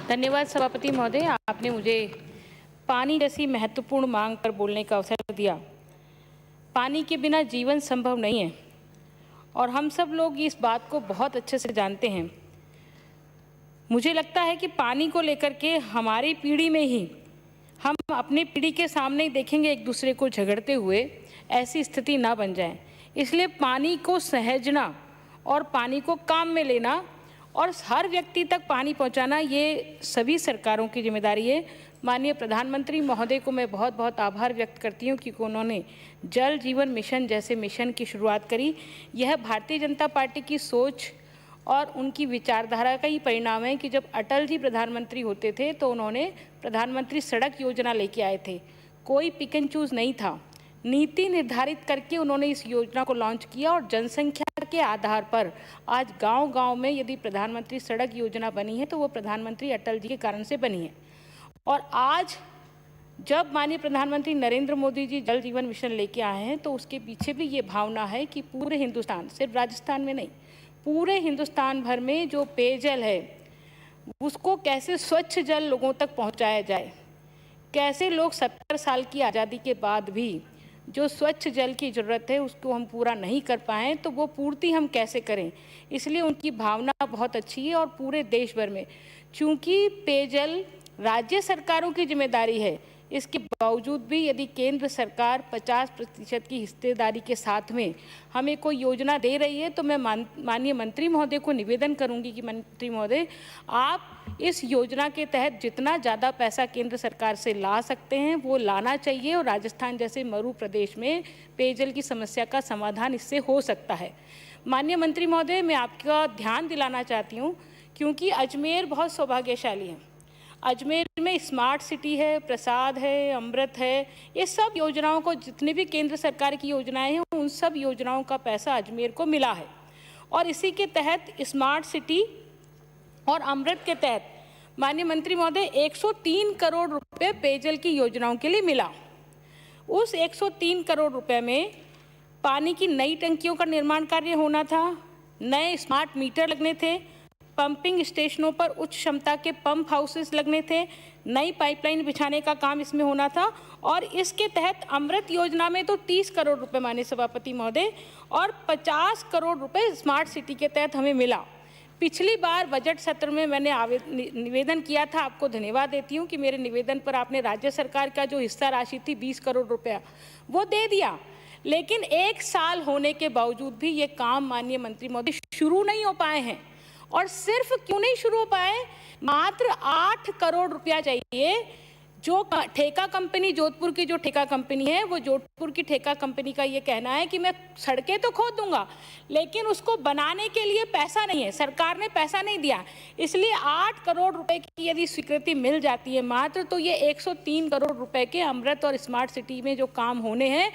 धन्यवाद सभापति महोदय, आपने मुझे पानी जैसी महत्वपूर्ण मांग पर बोलने का अवसर दिया। पानी के बिना जीवन संभव नहीं है और हम सब लोग इस बात को बहुत अच्छे से जानते हैं। मुझे लगता है कि पानी को लेकर के हमारी पीढ़ी में ही हम अपनी पीढ़ी के सामने ही देखेंगे एक दूसरे को झगड़ते हुए, ऐसी स्थिति ना बन जाए। इसलिए पानी को सहेजना और पानी को काम में लेना और हर व्यक्ति तक पानी पहुंचाना, ये सभी सरकारों की जिम्मेदारी है। माननीय प्रधानमंत्री महोदय को मैं बहुत बहुत आभार व्यक्त करती हूं क्योंकि उन्होंने जल जीवन मिशन जैसे मिशन की शुरुआत करी। यह भारतीय जनता पार्टी की सोच और उनकी विचारधारा का ही परिणाम है कि जब अटल जी प्रधानमंत्री होते थे तो उन्होंने प्रधानमंत्री सड़क योजना लेके आए थे। कोई पिक एंड चूज नहीं था, नीति निर्धारित करके उन्होंने इस योजना को लॉन्च किया और जनसंख्या के आधार पर आज गांव-गांव में यदि प्रधानमंत्री सड़क योजना बनी है तो वो प्रधानमंत्री अटल जी के कारण से बनी है। और आज जब माननीय प्रधानमंत्री नरेंद्र मोदी जी जल जीवन मिशन लेके आए हैं तो उसके पीछे भी ये भावना है कि पूरे हिंदुस्तान, सिर्फ राजस्थान में नहीं, पूरे हिंदुस्तान भर में जो पेयजल है उसको कैसे स्वच्छ जल लोगों तक पहुँचाया जाए, कैसे लोग 70 साल की आज़ादी के बाद भी जो स्वच्छ जल की ज़रूरत है उसको हम पूरा नहीं कर पाएँ तो वो पूर्ति हम कैसे करें। इसलिए उनकी भावना बहुत अच्छी है और पूरे देश भर में, चूँकि पेयजल राज्य सरकारों की जिम्मेदारी है, इसके बावजूद भी यदि केंद्र सरकार 50% की हिस्सेदारी के साथ में हमें कोई योजना दे रही है तो मैं माननीय मंत्री महोदय को निवेदन करूंगी कि मंत्री महोदय, आप इस योजना के तहत जितना ज़्यादा पैसा केंद्र सरकार से ला सकते हैं वो लाना चाहिए और राजस्थान जैसे मरु प्रदेश में पेयजल की समस्या का समाधान इससे हो सकता है। माननीय मंत्री महोदय, मैं आपका ध्यान दिलाना चाहती हूँ क्योंकि अजमेर बहुत सौभाग्यशाली है। अजमेर में स्मार्ट सिटी है, प्रसाद है, अमृत है, ये सब योजनाओं को, जितने भी केंद्र सरकार की योजनाएं हैं उन सब योजनाओं का पैसा अजमेर को मिला है। और इसी के तहत स्मार्ट सिटी और अमृत के तहत माननीय मंत्री महोदय 103 करोड़ रुपए पेयजल की योजनाओं के लिए मिला। उस 103 करोड़ रुपए में पानी की नई टंकियों का निर्माण कार्य होना था, नए स्मार्ट मीटर लगने थे, पंपिंग स्टेशनों पर उच्च क्षमता के पंप हाउसेस लगने थे, नई पाइपलाइन बिछाने का काम इसमें होना था। और इसके तहत अमृत योजना में तो 30 करोड़ रुपए माननीय सभापति महोदय और 50 करोड़ रुपए स्मार्ट सिटी के तहत हमें मिला। पिछली बार बजट सत्र में मैंने निवेदन किया था, आपको धन्यवाद देती हूँ कि मेरे निवेदन पर आपने राज्य सरकार का जो हिस्सा राशि थी 20 करोड़ रुपया वो दे दिया, लेकिन 1 साल होने के बावजूद भी ये काम माननीय मंत्री महोदय शुरू नहीं हो पाए हैं। और सिर्फ क्यों नहीं शुरू हो पाए, मात्र 8 करोड़ रुपया चाहिए। जो ठेका कंपनी, जोधपुर की जो ठेका कंपनी है, वो जोधपुर की ठेका कंपनी का ये कहना है कि मैं सड़कें तो खोद दूंगा लेकिन उसको बनाने के लिए पैसा नहीं है, सरकार ने पैसा नहीं दिया। इसलिए 8 करोड़ रुपए की यदि स्वीकृति मिल जाती है मात्र, तो ये 103 करोड़ रुपए के अमृत और स्मार्ट सिटी में जो काम होने हैं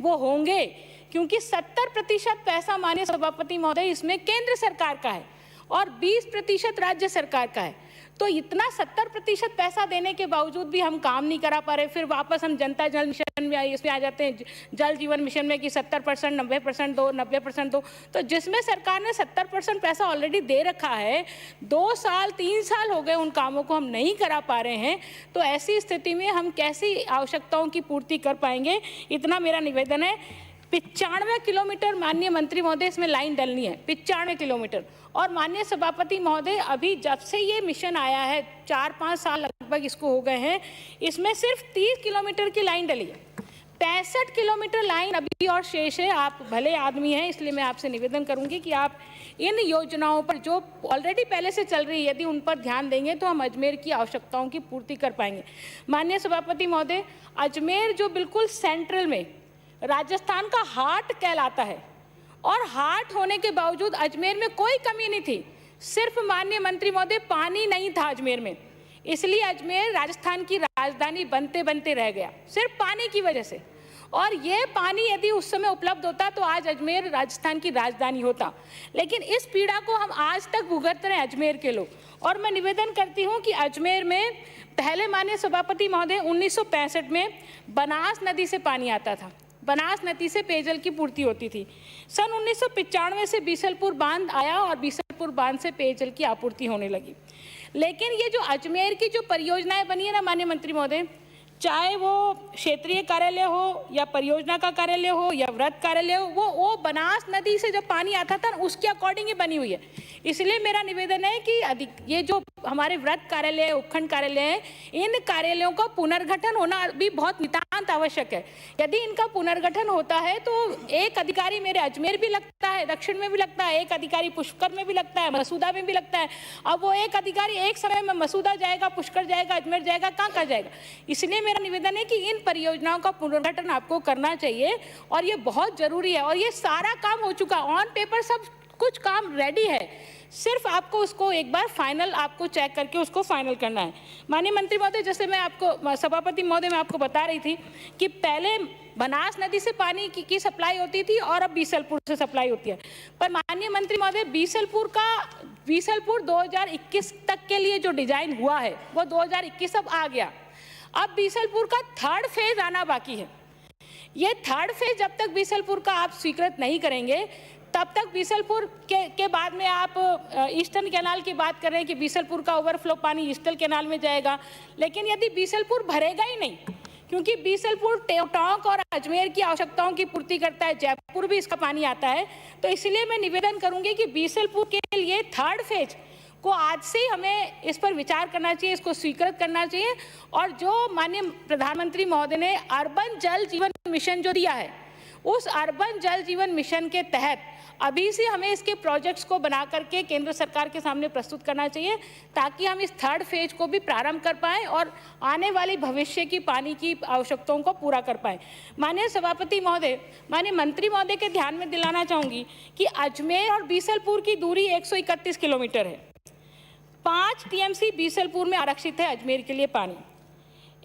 वो होंगे, क्योंकि 70% पैसा माननीय सभापति महोदय इसमें केंद्र सरकार का है और 20% राज्य सरकार का है। तो इतना 70% पैसा देने के बावजूद भी हम काम नहीं करा पा रहे। फिर वापस हम जनता जल मिशन में इसमें आ जाते हैं, जल जीवन मिशन में कि 70%, 90% दो, 90% दो। तो जिसमें सरकार ने 70% पैसा ऑलरेडी दे रखा है, 2 साल 3 साल हो गए उन कामों को हम नहीं करा पा रहे हैं, तो ऐसी स्थिति में हम कैसी आवश्यकताओं की पूर्ति कर पाएंगे। इतना मेरा निवेदन है। 95 किलोमीटर माननीय मंत्री महोदय इसमें लाइन डलनी है, 95 किलोमीटर। और माननीय सभापति महोदय, अभी जब से ये मिशन आया है 4-5 साल लगभग इसको हो गए हैं, इसमें सिर्फ 30 किलोमीटर की लाइन डली है, 65 किलोमीटर लाइन अभी और शेष है। आप भले आदमी हैं, इसलिए मैं आपसे निवेदन करूंगी कि आप इन योजनाओं पर जो ऑलरेडी पहले से चल रही है, यदि उन पर ध्यान देंगे तो हम अजमेर की आवश्यकताओं की पूर्ति कर पाएंगे। माननीय सभापति महोदय, अजमेर जो बिल्कुल सेंट्रल में राजस्थान का हार्ट कहलाता है और हार्ट होने के बावजूद अजमेर में कोई कमी नहीं थी, सिर्फ माननीय मंत्री महोदय पानी नहीं था अजमेर में, इसलिए अजमेर राजस्थान की राजधानी बनते बनते रह गया, सिर्फ पानी की वजह से। और ये पानी यदि उस समय उपलब्ध होता तो आज अजमेर राजस्थान की राजधानी होता, लेकिन इस पीड़ा को हम आज तक भुगत रहे हैं अजमेर के लोग। और मैं निवेदन करती हूँ कि अजमेर में पहले माननीय सभापति महोदय 1965 में बनास नदी से पानी आता था, बनास नदी से पेयजल की पूर्ति होती थी। सन 1995 से बीसलपुर बांध आया और बीसलपुर बांध से पेयजल की आपूर्ति होने लगी। लेकिन ये जो अजमेर की जो परियोजनाएं बनी है ना माननीय मंत्री महोदय, चाहे वो क्षेत्रीय कार्यालय हो या परियोजना का कार्यालय हो या व्रत कार्यालय हो, वो बनास नदी से जब पानी आता था उसके अकॉर्डिंग ही बनी हुई है। इसलिए मेरा निवेदन है कि ये जो हमारे व्रत कार्यालय, उपखंड कार्यालय है, इन कार्यालयों का पुनर्गठन होना भी बहुत नितांत आवश्यक है। यदि इनका पुनर्गठन होता है तो एक अधिकारी मेरे अजमेर भी लगता है, दक्षिण में भी लगता है, एक अधिकारी पुष्कर में भी लगता है, मसूदा में भी लगता है। अब वो एक अधिकारी एक समय में मसूदा जाएगा, पुष्कर जाएगा, अजमेर जाएगा, कहाँ जाएगा। इसलिए मेरा निवेदन है कि इन परियोजनाओं का पुनर्गठन आपको करना चाहिए और ये बहुत जरूरी है। और ये सारा काम हो चुका, ऑन पेपर सब कुछ काम रेडी है, सिर्फ आपको उसको एक बार फाइनल आपको चेक करके उसको फाइनल करना है। माननीय मंत्री महोदय, जैसे मैं आपको सभापति महोदय मैं आपको बता रही थी कि पहले बनास नदी से पानी की सप्लाई होती थी और अब बीसलपुर से सप्लाई होती है। पर माननीय मंत्री महोदय, बीसलपुर 2021 तक के लिए जो डिजाइन हुआ है वो 2021 अब आ गया। अब बीसलपुर का थर्ड फेज आना बाकी है। ये थर्ड फेज जब तक बीसलपुर का आप स्वीकृत नहीं करेंगे तब तक बीसलपुर के बाद में आप ईस्टर्न कैनाल की बात कर रहे हैं कि बीसलपुर का ओवरफ्लो पानी ईस्टर्न कैनाल में जाएगा। लेकिन यदि बीसलपुर भरेगा ही नहीं, क्योंकि बीसलपुर टोंक और अजमेर की आवश्यकताओं की पूर्ति करता है, जयपुर भी इसका पानी आता है, तो इसलिए मैं निवेदन करूंगी कि बीसलपुर के लिए थर्ड फेज को आज से ही हमें इस पर विचार करना चाहिए, इसको स्वीकृत करना चाहिए। और जो माननीय प्रधानमंत्री महोदय ने अर्बन जल जीवन मिशन जो दिया है, उस अर्बन जल जीवन मिशन के तहत अभी से हमें इसके प्रोजेक्ट्स को बना करके केंद्र सरकार के सामने प्रस्तुत करना चाहिए, ताकि हम इस थर्ड फेज को भी प्रारंभ कर पाएं और आने वाली भविष्य की पानी की आवश्यकताओं को पूरा कर पाएं। माननीय सभापति महोदय, माननीय मंत्री महोदय के ध्यान में दिलाना चाहूँगी कि अजमेर और बीसलपुर की दूरी 131 किलोमीटर है। 5 टीएमसी बीसलपुर में आरक्षित है अजमेर के लिए पानी।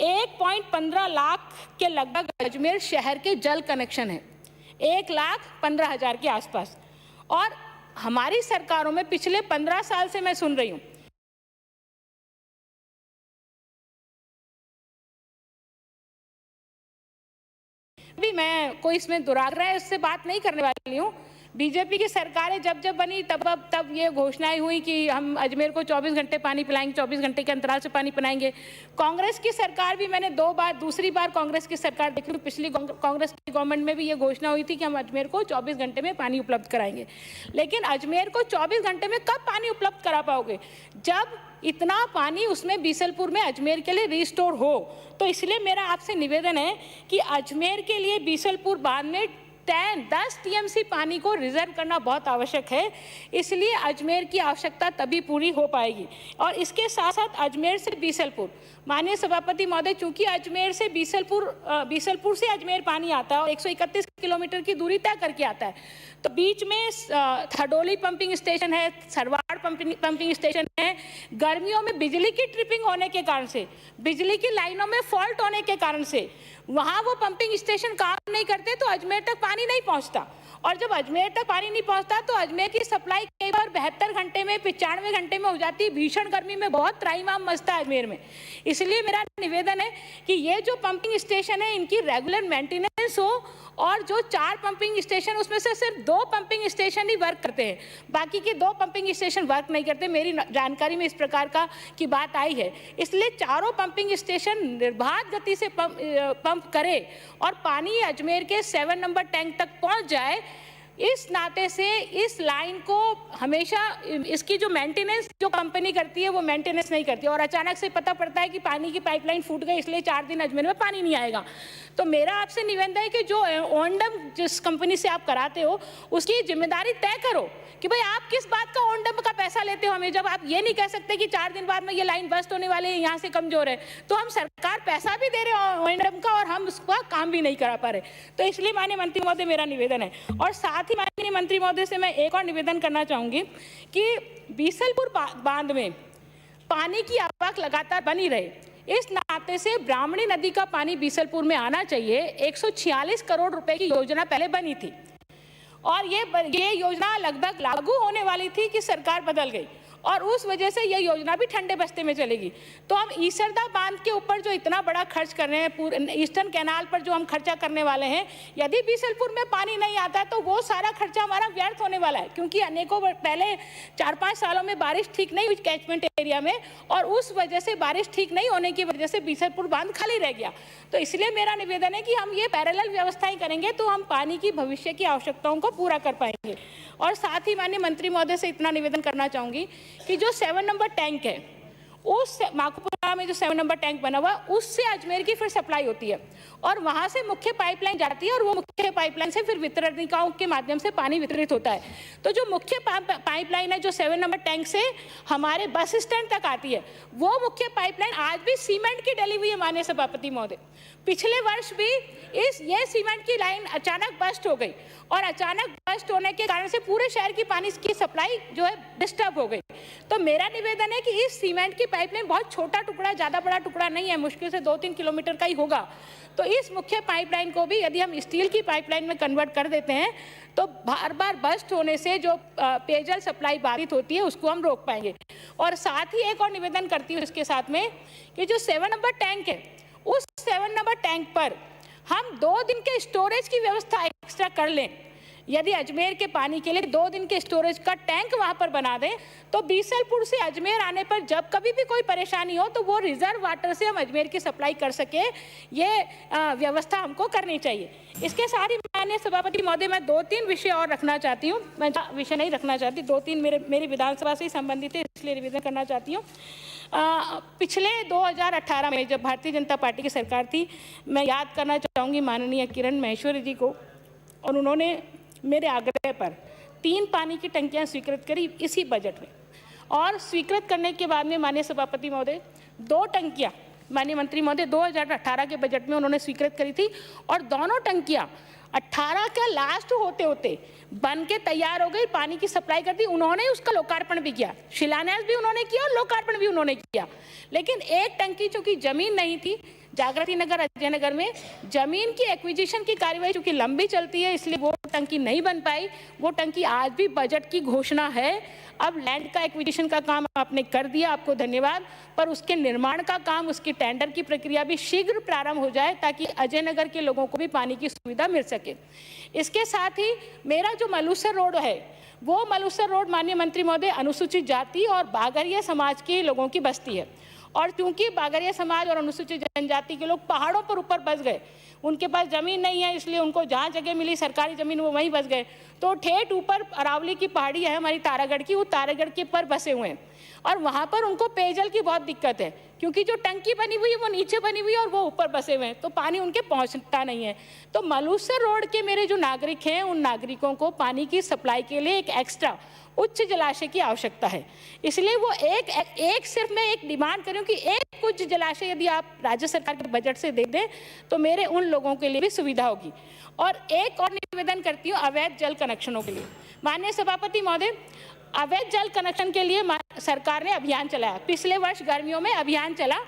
1.15 लाख के लगभग अजमेर शहर के जल कनेक्शन है, 1,15,000 के आसपास। और हमारी सरकारों में पिछले 15 साल से मैं सुन रही हूँ भी, मैं कोई इसमें दुराग्रह है उससे बात नहीं करने वाली हूँ। बीजेपी की सरकारें जब बनी तब ये घोषणाएं हुई कि हम अजमेर को 24 घंटे पानी पिलाएंगे, 24 घंटे के अंतराल से पानी पिलाएंगे। कांग्रेस की सरकार भी मैंने दूसरी बार कांग्रेस की सरकार देख लूँ, पिछली कांग्रेस की गवर्नमेंट में भी ये घोषणा हुई थी कि हम अजमेर को 24 घंटे में पानी उपलब्ध कराएंगे। लेकिन अजमेर को 24 घंटे में कब पानी उपलब्ध करा पाओगे, जब इतना पानी उसमें बीसलपुर में अजमेर के लिए रिस्टोर हो। तो इसलिए मेरा आपसे निवेदन है कि अजमेर के लिए बीसलपुर बांध में 10 टीएमसी पानी को रिजर्व करना बहुत आवश्यक है। इसलिए अजमेर की आवश्यकता तभी पूरी हो पाएगी। और इसके साथ साथ अजमेर से बीसलपुर, माननीय सभापति महोदय, चूंकि अजमेर से बीसलपुर से अजमेर पानी आता है और 131 किलोमीटर की दूरी तय करके आता है, तो बीच में थडोली पंपिंग स्टेशन है, सरवाड़ पंपिंग स्टेशन है। गर्मियों में बिजली की ट्रिपिंग होने के कारण से, बिजली की लाइनों में फॉल्ट होने के कारण से वहाँ वो पंपिंग स्टेशन काम नहीं करते, तो अजमेर तक पानी नहीं पहुँचता। और जब अजमेर तक पानी नहीं पहुँचता तो अजमेर की सप्लाई कई बार 72 घंटे में, 95 घंटे में हो जाती है। भीषण गर्मी में बहुत त्राहिमाम मचता है अजमेर में। इसलिए मेरा निवेदन है कि ये जो पंपिंग स्टेशन है इनकी रेगुलर मेंटेनेंस हो, और जो 4 पंपिंग स्टेशन उसमें से सिर्फ 2 पंपिंग स्टेशन ही वर्क करते हैं, बाकी के 2 पंपिंग स्टेशन वर्क नहीं करते। मेरी जानकारी में इस प्रकार की बात आई है। इसलिए चारों पंपिंग स्टेशन निर्बाध गति से पंप करे और पानी अजमेर के 7 नंबर टैंक तक पहुंच जाए। इस नाते से इस लाइन को हमेशा इसकी जो मेंटेनेंस जो कंपनी करती है वो मेंटेनेंस नहीं करती, और अचानक से पता पड़ता है कि पानी की पाइपलाइन फूट गई, इसलिए 4 दिन अजमेर में पानी नहीं आएगा। तो मेरा आपसे निवेदन है कि जो ओंडम जिस कंपनी से आप कराते हो उसकी जिम्मेदारी तय करो कि भाई आप किस बात का ओंडम का पैसा लेते हो हमें। जब आप ये नहीं कह सकते कि 4 दिन बाद में ये लाइन बस्ट होने वाली है, यहाँ से कमजोर है, तो हम सरकार पैसा भी दे रहे हैं ओंडम का और हम उसका काम भी नहीं करा पा रहे। तो इसलिए माननीय मंत्री महोदय मेरा निवेदन है। और साथ ही माननीय मंत्री महोदय से मैं एक और निवेदन करना चाहूंगी कि बीसलपुर बांध में पानी की आवक लगातार बनी रहे, इस नाते से ब्राह्मणी नदी का पानी बीसलपुर में आना चाहिए। 146 करोड़ रुपए की योजना पहले बनी थी और ये योजना लगभग लागू होने वाली थी कि सरकार बदल गई और उस वजह से यह योजना भी ठंडे बस्ते में चलेगी। तो हम ईसरदा बांध के ऊपर जो इतना बड़ा खर्च कर रहे हैं, पूरे ईस्टर्न कैनाल पर जो हम खर्चा करने वाले हैं, यदि बीसलपुर में पानी नहीं आता है तो वो सारा खर्चा हमारा व्यर्थ होने वाला है, क्योंकि अनेकों पहले 4-5 सालों में बारिश ठीक नहीं हुई कैचमेंट एरिया में, और उस वजह से बारिश ठीक नहीं होने की वजह से बीसलपुर बांध खाली रह गया। तो इसलिए मेरा निवेदन है कि हम ये पैरेलल व्यवस्थाएं करेंगे तो हम पानी की भविष्य की आवश्यकताओं को पूरा कर पाएंगे। और साथ ही माननीय मंत्री महोदय से इतना निवेदन करना चाहूंगी कि जो 7 नंबर टैंक है, उस माकुपुरा में जो 7 नंबर टैंक बना हुआ, उससे अजमेर की फिर सप्लाई होती है और वहां से मुख्य पाइपलाइन जाती है और वो मुख्य पाइपलाइन से फिर वितरणिकाओं के माध्यम से पानी वितरित होता है। तो जो मुख्य पाइपलाइन है जो 7 नंबर टैंक से हमारे बस स्टैंड तक आती है, वो मुख्य पाइपलाइन आज भी सीमेंट की डली हुई है माननीय सभापति महोदय। पिछले वर्ष भी ये सीमेंट की लाइन अचानक बस्ट हो गई और अचानक बस्ट होने के कारण से पूरे शहर की पानी की सप्लाई जो है डिस्टर्ब हो गई। तो मेरा निवेदन है कि इस सीमेंट की पाइपलाइन बहुत छोटा टुकड़ा, ज़्यादा बड़ा टुकड़ा नहीं है, मुश्किल से 2-3 किलोमीटर का ही होगा। तो इस मुख्य पाइपलाइन को भी यदि हम स्टील की पाइपलाइन में कन्वर्ट कर देते हैं तो बार बार बस्ट होने से जो पेयजल सप्लाई बाधित होती है उसको हम रोक पाएंगे। और साथ ही एक और निवेदन करती हूँ इसके साथ में कि जो 7 नंबर टैंक है, उस 7 नंबर टैंक पर हम 2 दिन के स्टोरेज की व्यवस्था एक्स्ट्रा कर लें। यदि अजमेर के पानी के लिए 2 दिन के स्टोरेज का टैंक वहां पर बना दें तो बीसलपुर से अजमेर आने पर जब कभी भी कोई परेशानी हो तो वो रिजर्व वाटर से हम अजमेर की सप्लाई कर सके, ये व्यवस्था हमको करनी चाहिए। इसके साथ ही माननीय सभापति महोदय, मैं 2-3 विषय और रखना चाहती हूँ। मैं विषय नहीं रखना चाहती, 2-3 मेरी विधानसभा से ही संबंधित है, इसलिए निवेदन करना चाहती हूँ। पिछले 2018 में जब भारतीय जनता पार्टी की सरकार थी, मैं याद करना चाहूँगी माननीय किरण माहेश्वरी जी को, और उन्होंने मेरे आग्रह पर 3 पानी की टंकियां स्वीकृत करी इसी बजट में, और स्वीकृत करने के बाद में माननीय सभापति महोदय 2 टंकियां माननीय मंत्री महोदय 2018 के बजट में उन्होंने स्वीकृत करी थी, और दोनों टंकियां 18 का लास्ट होते होते बन के तैयार हो गई, पानी की सप्लाई कर दी। उन्होंने उसका लोकार्पण भी किया, शिलान्यास भी उन्होंने किया और लोकार्पण भी उन्होंने किया। लेकिन एक टंकी चूंकि जमीन नहीं थी, जागृति नगर अजय नगर में जमीन की एक्विजिशन की कार्यवाही चूंकि लंबी चलती है, इसलिए वो टंकी नहीं बन पाई। वो टंकी आज भी बजट की घोषणा है। अब लैंड का एक्विजिशन का काम आपने कर दिया, आपको धन्यवाद, पर उसके निर्माण का काम, उसकी टेंडर की प्रक्रिया भी शीघ्र प्रारंभ हो जाए ताकि अजय नगर के लोगों को भी पानी की सुविधा मिल सके। इसके साथ ही मेरा जो मलूसर रोड है, वो मलूसर रोड माननीय मंत्री महोदय अनुसूचित जाति और बागरिया समाज के लोगों की बस्ती है, और चूंकि बागरिया समाज और अनुसूचित जनजाति के लोग पहाड़ों पर ऊपर बस गए, उनके पास जमीन नहीं है, इसलिए उनको जहाँ जगह मिली सरकारी जमीन वो वहीं बस गए। तो ठेठ ऊपर अरावली की पहाड़ी है हमारी तारागढ़ की, वो तारागढ़ के पर बसे हुए हैं, और वहाँ पर उनको पेयजल की बहुत दिक्कत है, क्योंकि जो टंकी बनी हुई है वो नीचे बनी हुई है और वो ऊपर बसे हुए हैं, तो पानी उनके पहुँचता नहीं है। तो मलूसर रोड के मेरे जो नागरिक हैं, उन नागरिकों को पानी की सप्लाई के लिए एक एक्स्ट्रा उच्च जलाशय की आवश्यकता है। इसलिए वो एक सिर्फ मैं एक डिमांड करूं कि एक उच्च जलाशय यदि आप राज्य सरकार के बजट से दे दें तो मेरे उन लोगों के लिए भी सुविधा होगी। और एक और निवेदन करती हूँ अवैध जल कनेक्शनों के लिए। माननीय सभापति महोदय, अवैध जल कनेक्शन के लिए सरकार ने अभियान चलाया, पिछले वर्ष गर्मियों में अभियान चला,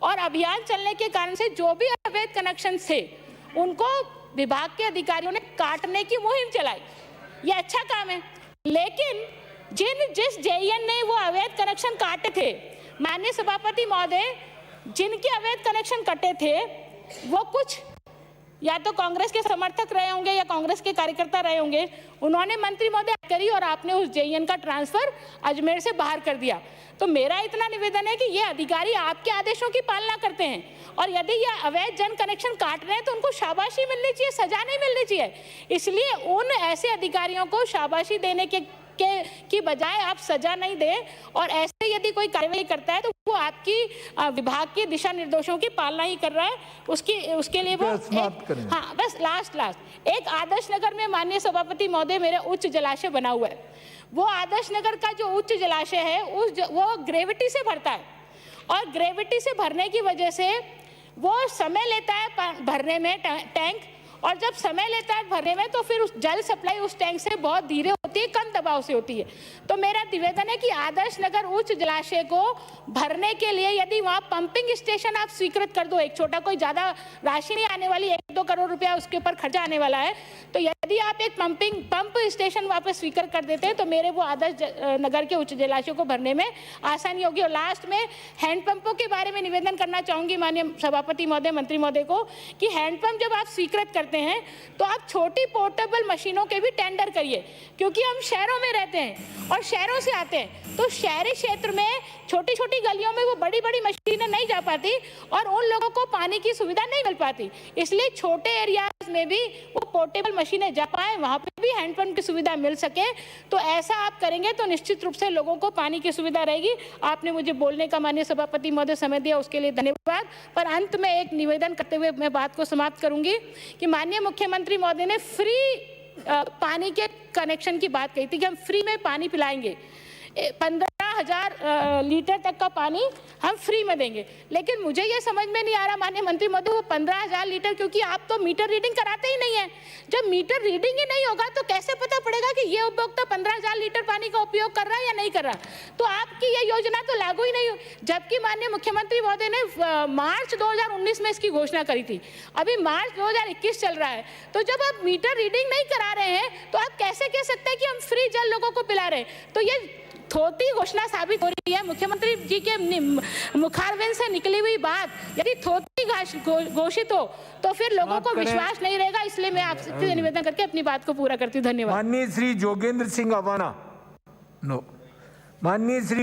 और अभियान चलने के कारण से जो भी अवैध कनेक्शन थे उनको विभाग के अधिकारियों ने काटने की मुहिम चलाई। ये अच्छा काम है, लेकिन जिस जेईएन ने वो अवैध कनेक्शन काटे थे, माननीय सभापति महोदय, जिनके अवैध कनेक्शन कटे थे वो कुछ या तो कांग्रेस के समर्थक रहे होंगे या कांग्रेस के कार्यकर्ता रहे होंगे, उन्होंने मंत्री महोदय करी और आपने उस जेईएन का ट्रांसफर अजमेर से बाहर कर दिया। तो मेरा इतना निवेदन है कि ये अधिकारी आपके आदेशों की पालना करते हैं, और यदि ये अवैध जन कनेक्शन काट रहे हैं तो उनको शाबाशी मिलनी चाहिए, सजा नहीं मिलनी चाहिए। इसलिए उन ऐसे अधिकारियों को शाबाशी देने की बजाय आप सजा नहीं दें, और ऐसे यदि कोई कार्रवाई करता है तो वो आपकी विभाग के दिशा निर्देशों की पालना ही कर रहा है, उसके लिए वो हाँ बस लास्ट एक आदर्श नगर में माननीय सभापति महोदय मेरे उच्च जलाशय बना हुआ है। वो आदर्श नगर का जो उच्च जलाशय है वो ग्रेविटी से भरता है, और ग्रेविटी से भरने की वजह से वो समय लेता है भरने में टैंक, और जब समय लेता है भरने में तो फिर उस जल सप्लाई उस टैंक से बहुत धीरे होती है, कम दबाव से होती है। तो मेरा निवेदन है कि आदर्श नगर उच्च जलाशय को भरने के लिए यदि वहाँ पंपिंग स्टेशन आप स्वीकृत कर दो, एक छोटा, कोई ज़्यादा राशि नहीं आने वाली, 1-2 करोड़ रुपया उसके ऊपर खर्चा आने वाला है, तो यदि आप एक पंप स्टेशन वहाँ पे स्वीकृत कर देते हैं तो मेरे वो आदर्श नगर के उच्च जलाशयों को भरने में आसानी होगी। और लास्ट में हैंडपंपों के बारे में निवेदन करना चाहूंगी माननीय सभापति महोदय, मंत्री महोदय को, कि हैंडपंप जब आप स्वीकृत करते हैं तो आप छोटी पोर्टेबल मशीनों के भी टेंडर करिए, क्योंकि हम शहरों में रहते हैं और शहरों से आते हैं, तो शहरी क्षेत्र में छोटी छोटी गलियों में वो बड़ी बड़ी मशीनें नहीं जा पाती और उन लोगों को पानी की सुविधा नहीं मिल पाती। इसलिए छोटे एरियाज में भी वो पोर्टेबल मशीनें जा पाए, वहाँ पे भी हैंडपंप की सुविधा मिल सके। तो ऐसा आप करेंगे तो निश्चित रूप से लोगों को पानी की सुविधा रहेगी। आपने मुझे बोलने का माननीय सभापति महोदय समय दिया, उसके लिए धन्यवाद। पर अंत में एक निवेदन करते हुए मैं बात को समाप्त करूंगी कि माननीय मुख्यमंत्री महोदय ने फ्री पानी के कनेक्शन की बात कही थी कि हम फ्री में पानी पिलाएंगे, 15,000 लीटर तक का पानी हम फ्री में देंगे। लेकिन मुझे ये समझ में नहीं आ रहा माननीय मंत्री महोदय, वो 15,000 लीटर, क्योंकि आप तो मीटर रीडिंग कराते ही नहीं है। जब मीटर रीडिंग ही नहीं होगा तो कैसे पता पड़ेगा कि ये उपभोक्ता 15,000 लीटर पानी का उपयोग कर रहा है या नहीं कर रहा? तो आपकी ये योजना तो लागू ही नहीं हो, जबकि माननीय मुख्यमंत्री महोदय ने मार्च 2019 में इसकी घोषणा करी थी। अभी मार्च 2021 चल रहा है, तो जब आप मीटर रीडिंग नहीं करा रहे हैं तो आप कैसे कह सकते हैं कि हम फ्री जल लोगों को पिला रहे हैं? तो ये थोटी घोषणा साबित हो रही है। मुख्यमंत्री जी के मुखारविंद से निकली हुई बात यदि थोटी घोषित हो तो फिर लोगों को विश्वास नहीं रहेगा। इसलिए मैं आपसे निवेदन करके अपनी बात को पूरा करती हूँ। धन्यवाद। माननीय श्री जोगेंद्र सिंह अवाना। नो, माननीय श्री